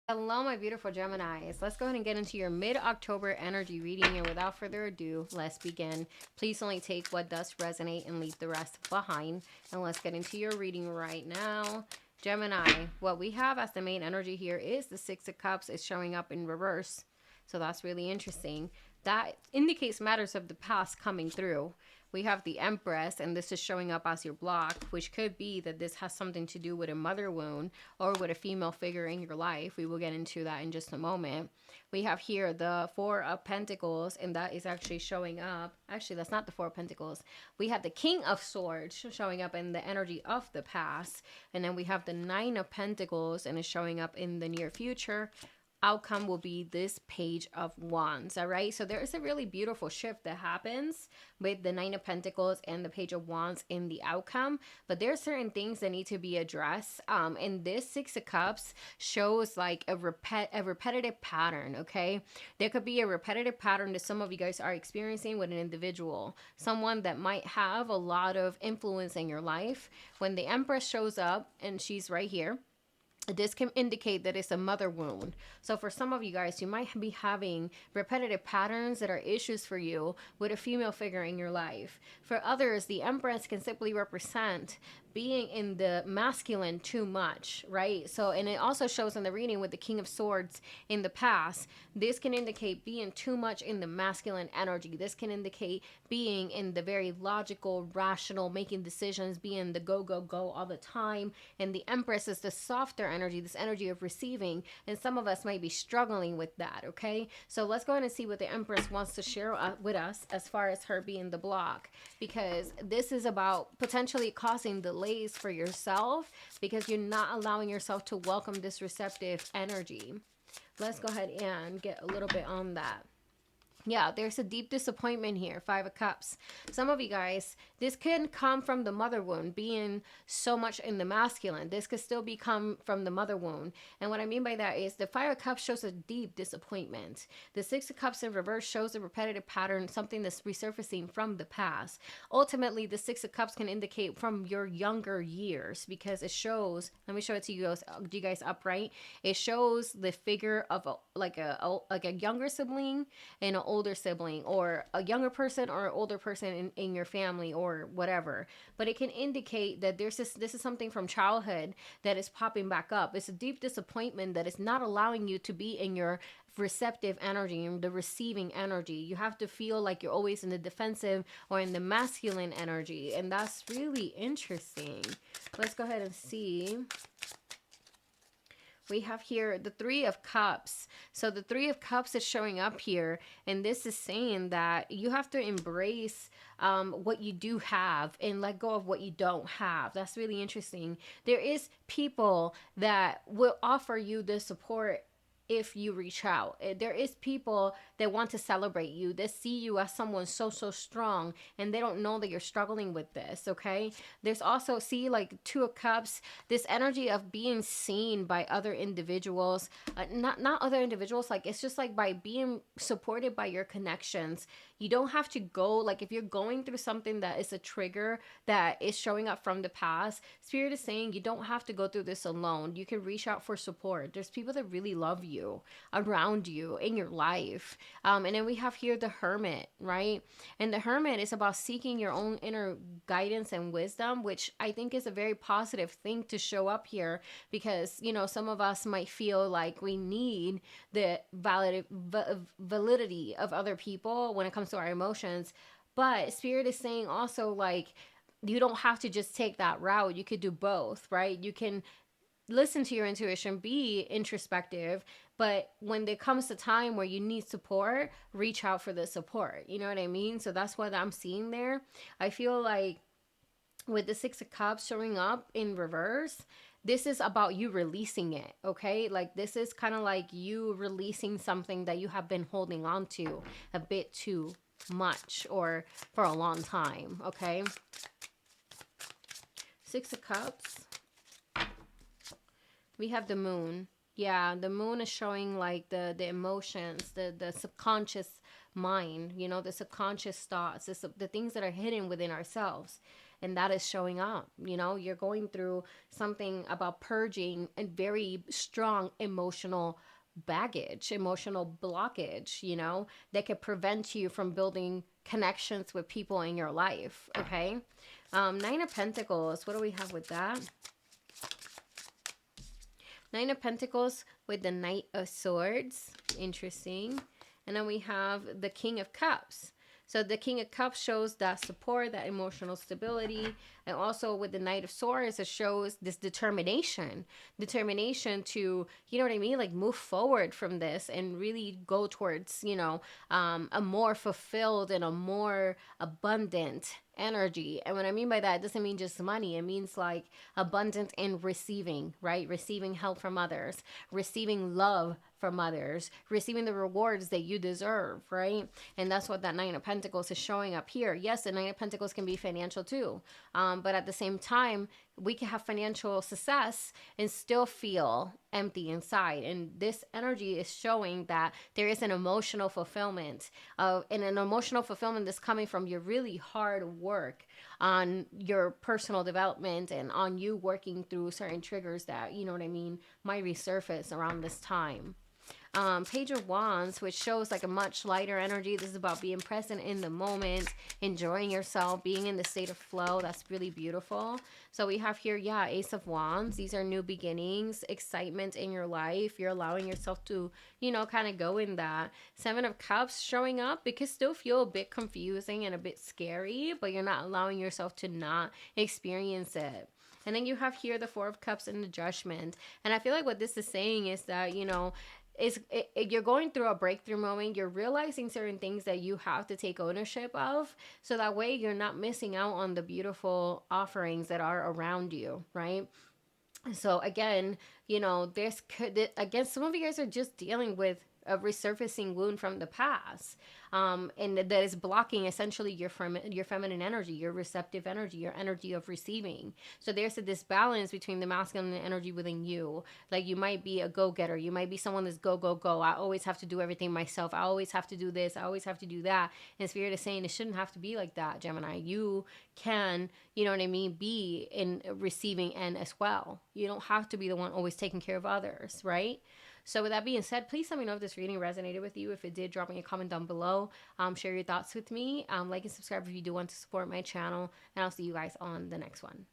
Hello, my beautiful Geminis. Let's go ahead and get into your mid-October energy reading. And without further ado, let's begin. Please only take what does resonate and leave the rest behind. And let's get into your reading right now. Gemini, what we have as the main energy here is the Six of Cups. Is showing up in reverse. So that's really interesting. That indicates matters of the past coming through. We have the Empress, and this is showing up as your block, which could be that this has something to do with a mother wound or with a female figure in your life. We will get into that in just a moment. We have here the Four of Pentacles, and that is actually showing up. Actually, that's not the Four of Pentacles. We have the King of Swords showing up in the energy of the past. And then we have the Nine of Pentacles, and it's showing up in the near future. Outcome will be this Page of Wands. All right, so there is a really beautiful shift that happens with the Nine of Pentacles and the Page of Wands in the outcome, but there are certain things that need to be addressed. And this Six of Cups shows like a repetitive pattern. Okay, there could be a repetitive pattern that some of you guys are experiencing with an individual, someone that might have a lot of influence in your life. When the Empress shows up, and she's right here, this can indicate that it's a mother wound. So for some of you guys, you might be having repetitive patterns that are issues for you with a female figure in your life. For others, the Empress can simply represent being in the masculine too much, right? So, and it also shows in the reading with the King of Swords in the past, this can indicate being too much in the masculine energy. This can indicate being in the very logical, rational, making decisions, being the go, go, go all the time. And the Empress is the softer energy, this energy of receiving. And some of us might be struggling with that, okay? So let's go ahead and see what the Empress wants to share with us as far as her being the block, because this is about potentially causing delays for yourself because you're not allowing yourself to welcome this receptive energy. Let's go ahead and get a little bit on that. Yeah, there's a deep disappointment here. Five of Cups. Some of you guys, this can come from the mother wound, being so much in the masculine. This could still be come from the mother wound. And what I mean by that is the Five of Cups shows a deep disappointment. The Six of Cups in reverse shows a repetitive pattern, something that's resurfacing from the past. Ultimately, the Six of Cups can indicate from your younger years, because it shows, let me show it to you guys upright. It shows the figure of like a younger sibling and an older sibling, or a younger person or an older person in your family or whatever. But it can indicate that this is something from childhood that is popping back up. It's a deep disappointment that is not allowing you to be in your receptive energy, the receiving energy. You have to feel like you're always in the defensive or in the masculine energy, and that's really interesting. Let's go ahead and see. We have here the Three of Cups. So the Three of Cups is showing up here, and this is saying that you have to embrace what you do have and let go of what you don't have. That's really interesting. There is people that will offer you the support if you reach out. There is people that want to celebrate you. They see you as someone so strong, and they don't know that you're struggling with this, okay? There's also, see, like Two of Cups, this energy of being seen by other individuals, not other individuals, like it's just like by being supported by your connections. You don't have to go, like if you're going through something that is a trigger that is showing up from the past, Spirit is saying you don't have to go through this alone. You can reach out for support. There's people that really love you around you in your life. And then we have here the Hermit, right? And the Hermit is about seeking your own inner guidance and wisdom, which I think is a very positive thing to show up here, because, you know, some of us might feel like we need the validity of other people when it comes to our emotions. But Spirit is saying also, like, you don't have to just take that route. You could do both, right? You can listen to your intuition, be introspective, but when it comes to time where you need support, reach out for the support. You know what I mean? So that's what I'm seeing there. I feel like with the Six of Cups showing up in reverse, this is about you releasing it, okay? Like this is kind of like you releasing something that you have been holding on to a bit too much or for a long time, okay? Six of Cups. We have the Moon. Yeah, the Moon is showing like the emotions, the subconscious mind, you know, the subconscious thoughts, the things that are hidden within ourselves. and that is showing up. You know, you're going through something about purging a very strong emotional baggage, emotional blockage, you know, that could prevent you from building connections with people in your life. Okay. Nine of Pentacles. What do we have with that? Nine of Pentacles with the Knight of Swords. Interesting. And then we have the King of Cups. So the King of Cups shows that support, that emotional stability. And also with the Knight of Swords, it shows this determination. Determination to, you know what I mean? Like move forward from this and really go towards, you know, a more fulfilled and a more abundant energy. And what I mean by that, it doesn't mean just money. It means like abundant in receiving, right? Receiving help from others, receiving love from others, receiving the rewards that you deserve, right? And that's what that Nine of Pentacles is showing up here. Yes, the Nine of Pentacles can be financial too. But at the same time, we can have financial success and still feel empty inside. And this energy is showing that there is an emotional fulfillment and an emotional fulfillment that's coming from your really hard work on your personal development and on you working through certain triggers that, you know what I mean, might resurface around this time. Page of Wands, which shows like a much lighter energy. This is about being present in the moment, enjoying yourself, being in the state of flow. That's really beautiful. So we have here, yeah, Ace of Wands. These are new beginnings, excitement in your life. You're allowing yourself to, you know, kind of go in that. Seven of Cups showing up. It can still feel a bit confusing and a bit scary, but you're not allowing yourself to not experience it. And then you have here the Four of Cups and the Judgment. And I feel like what this is saying is that, you know, you're going through a breakthrough moment. You're realizing certain things that you have to take ownership of, so that way you're not missing out on the beautiful offerings that are around you, right? So again, you know, this could, again, some of you guys are just dealing with a resurfacing wound from the past, and that is blocking essentially your feminine energy, your receptive energy, your energy of receiving. So there's this balance between the masculine energy within you. Like you might be a go-getter, you might be someone that's go go go. I always have to do everything myself. I always have to do this. I always have to do that. And Spirit is saying it shouldn't have to be like that, Gemini. You can, you know what I mean, be in receiving end as well. You don't have to be the one always taking care of others, right? So with that being said, please let me know if this reading resonated with you. If it did, drop me a comment down below. Share your thoughts with me. Like and subscribe if you do want to support my channel. And I'll see you guys on the next one.